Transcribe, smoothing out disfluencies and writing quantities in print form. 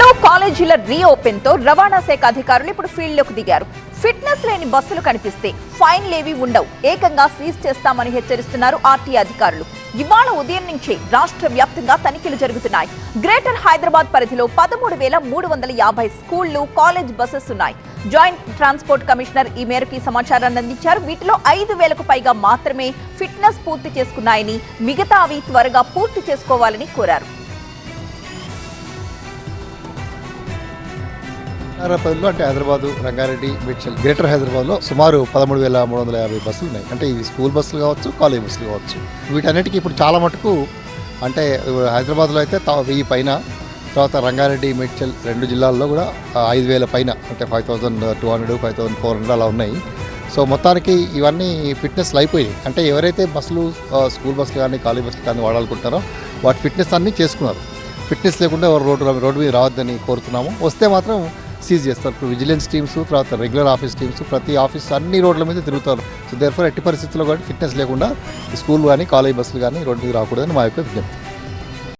స్కూళ్లు కాలేజీల రీఓపెన్ తో రవాణా శాఖ అధికారులు ఇప్పుడు ఫీల్డ్ లోకి దిగారు. ఫిట్నెస్ లేని బస్సులు కనిపిస్తే ఫైన్లేవీ ఉండవు, ఏకంగా సీజ్ చేస్తామని హెచ్చరిస్తున్నారు ఆర్టీఏ అధికారులు. ఇవాళ ఉదయం నుంచే రాష్ట్ర వ్యాప్తంగా తనిఖీలు జరుగుతున్నాయి. గ్రేటర్ హైదరాబాద్ పరిధిలో 13,350 స్కూళ్లు, కాలేజ్ బస్సెస్ ఉన్నాయి. జాయింట్ ట్రాన్స్పోర్ట్ కమిషనర్ ఈ మేరకు సమాచారాన్ని అందించారు. వీటిలో 5,000కు పైగా మాత్రమే ఫిట్నెస్ పూర్తి చేసుకున్నాయని, మిగతా అవి త్వరగా పూర్తి చేసుకోవాలని కోరారు. అంటే హైదరాబాద్, రంగారెడ్డి, మేడ్చల్, గ్రేటర్ హైదరాబాద్లో సుమారు 13,350 బస్సులు ఉన్నాయి. అంటే ఇవి స్కూల్ బస్సులు కావచ్చు, కాలేజ్ బస్సులు కావచ్చు. వీటన్నిటికీ ఇప్పుడు చాలా మటుకు అంటే హైదరాబాద్లో అయితే 1000 పైన, తర్వాత రంగారెడ్డి, మేడ్చల్ 2 జిల్లాల్లో కూడా 5,000 పైన, అంటే 5,200, 5,400 అలా ఉన్నాయి. సో మొత్తానికి ఇవన్నీ ఫిట్నెస్లు అయిపోయినాయి. అంటే ఎవరైతే బస్సులు, స్కూల్ బస్సులు కానీ కాలేజ్ బస్సులు కానీ వాడాలనుకుంటారో వాటి ఫిట్నెస్ అన్నీ చేసుకున్నారు. ఫిట్నెస్ లేకుండా ఎవరు రోడ్డు మీద రావద్దని కోరుతున్నాము. వస్తే మాత్రం సీజ్ చేస్తారు. ఇప్పుడు విజిలెన్స్ టీమ్స్, తర్వాత రెగ్యులర్ ఆఫీస్ టీమ్స్ ప్రతి ఆఫీస్ అన్ని రోడ్ల మీద తిరుగుతారు. సో దేర్ఫోర్ ఎట్టి పరిస్థితుల్లో కూడా ఫిట్నెస్ లేకుండా స్కూల్ కానీ కాలేజ్ బస్సులు కానీ రోడ్డు మీద రాకూడదని మా యొక్క విజ్ఞప్తి.